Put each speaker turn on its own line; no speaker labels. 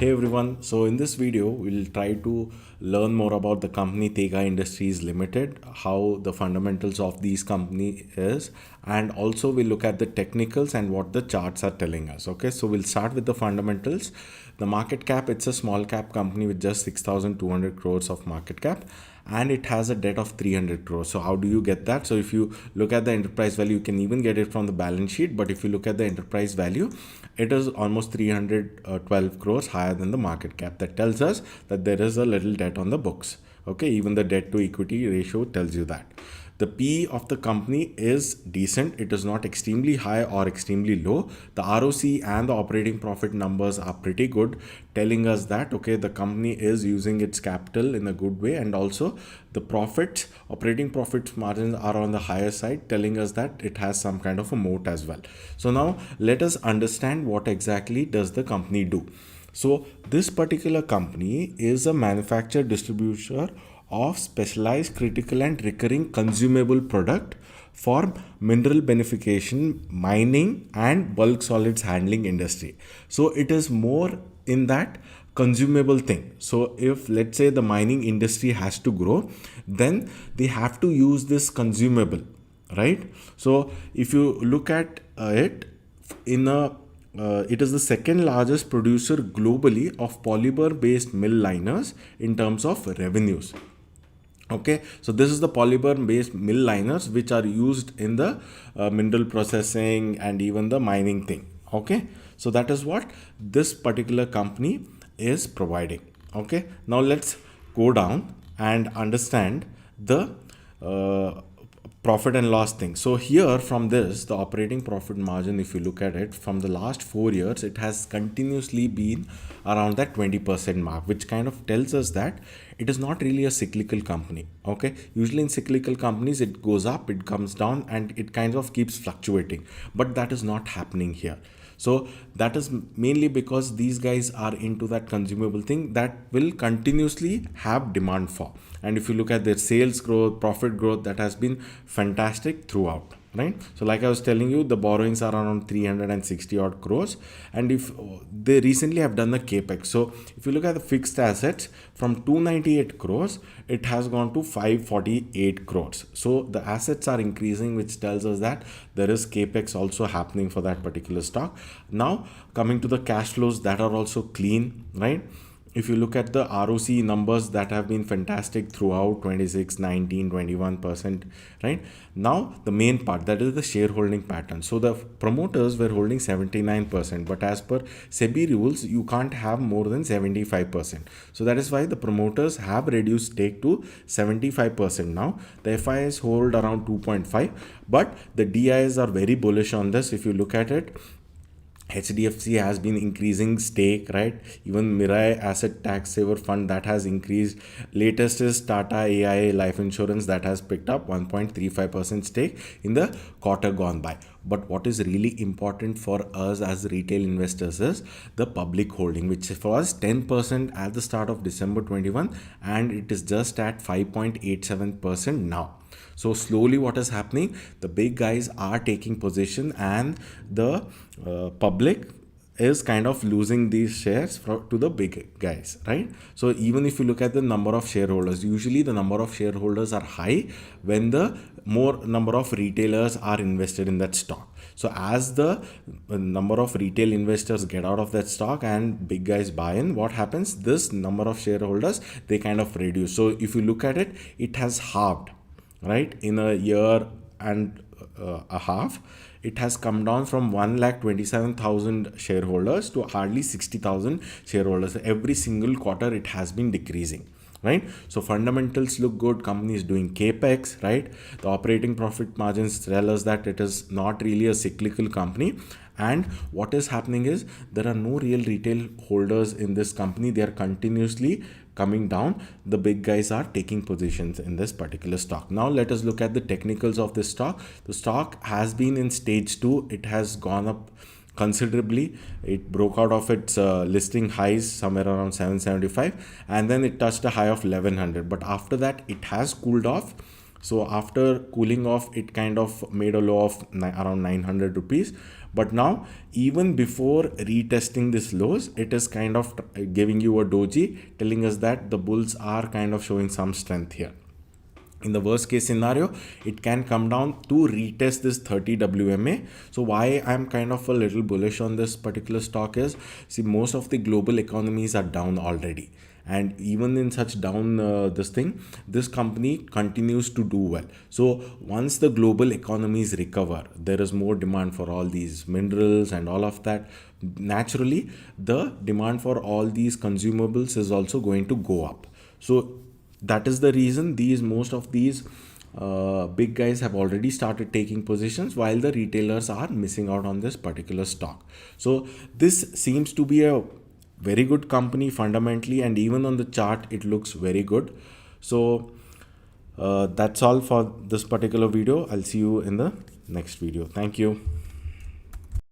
Hey everyone, so in this video we'll try to learn more about the company Tega Industries Limited, how the fundamentals of these company is, and also we'll look at the technicals and what the charts are telling us. Okay, so we'll start with the fundamentals. The market cap, it's a small cap company with just 6,200 crores of market cap, and it has a debt of 300 crores. So how do you get that? So if you look at the enterprise value, you can even get it from the balance sheet, but if you look at the enterprise value, it is almost 312 crores higher than the market cap. That tells us that there is a little debt on the books. Okay, even the debt to equity ratio tells you that. The P of the company is decent. It is not extremely high or extremely low. The ROC and the operating profit numbers are pretty good, telling us that okay, the company is using its capital in a good way, and also the profits, operating profit margins are on the higher side, telling us that it has some kind of a moat as well. So now let us understand what exactly does the company do. So this particular company is a manufacturer distributor of specialized critical and recurring consumable product for mineral beneficiation, mining and bulk solids handling industry. So it is more in that consumable thing. So if let's say the mining industry has to grow, then they have to use this consumable, right? So if you look at it in a it is the second largest producer globally of polymer based mill liners in terms of revenues. Okay, so this is the polymer based mill liners which are used in the mineral processing and even the mining thing. Okay, so that is what this particular company is providing. Okay, now let's go down and understand the uh, profit and loss thing. So here from this, the operating profit margin, if you look at it from the last 4 years, it has continuously been around that 20% mark, which kind of tells us that it is not really a cyclical company. Okay, usually in cyclical companies it goes up, it comes down, and it kind of keeps fluctuating, but that is not happening here. So that is mainly because these guys are into that consumable thing that will continuously have demand for. And if you look at their sales growth, profit growth, that has been fantastic throughout, right? So like I was telling you, the borrowings are around 360 odd crores, and if they recently have done the capex. So if you look at the fixed assets from 298 crores, it has gone to 548 crores. So the assets are increasing, which tells us that there is capex also happening for that particular stock. Now coming to the cash flows, that are also clean, right? If you look at the ROC numbers, that have been fantastic throughout, 26, 19, 21%, right? Now the main part, that is the shareholding pattern. So the promoters were holding 79%, but as per SEBI rules, you can't have more than 75%. So that is why the promoters have reduced stake to 75% now. The FIs hold around 2.5, but the DIs are very bullish on this. If you look at it, HDFC has been increasing stake, right? Even Mirai Asset Tax Saver Fund, that has increased. Latest is Tata AIA Life Insurance, that has picked up 1.35% stake in the quarter gone by. But what is really important for us as retail investors is the public holding, which was 10% at the start of December 21, and it is just at 5.87% now. So slowly what is happening, the big guys are taking position, and the public is kind of losing these shares to the big guys, right? So even if you look at the number of shareholders, usually the number of shareholders are high when the more number of retailers are invested in that stock. So as the number of retail investors get out of that stock and big guys buy in, what happens, this number of shareholders, they kind of reduce. So if you look at it, it has halved, right? In a year and a half, it has come down from 1,27,000 shareholders to hardly 60,000 shareholders. Every single quarter it has been decreasing, right? So fundamentals look good, company is doing capex, right? The operating profit margins tell us that it is not really a cyclical company. And what is happening is there are no real retail holders in this company. They are continuously coming down. The big guys are taking positions in this particular stock. Now let us look at the technicals of this stock. The stock has been in stage 2. It has gone up considerably. It broke out of its listing highs somewhere around 775, and then it touched a high of 1100, but after that it has cooled off. So after cooling off, it kind of made a low of around 900 rupees, But now, even before retesting this lows, it is kind of giving you a doji telling us that the bulls are kind of showing some strength here. In the worst case scenario, it can come down to retest this 30 WMA. So why I'm kind of a little bullish on this particular stock is, see, most of the global economies are down already, and even in such down this company continues to do well. So once the global economies recover, there is more demand for all these minerals and all of that. Naturally, the demand for all these consumables is also going to go up. So that is the reason most of these big guys have already started taking positions, while the retailers are missing out on this particular stock. So this seems to be a very good company fundamentally, and even on the chart it looks very good. So that's all for this particular video. I'll see you in the next video. Thank you.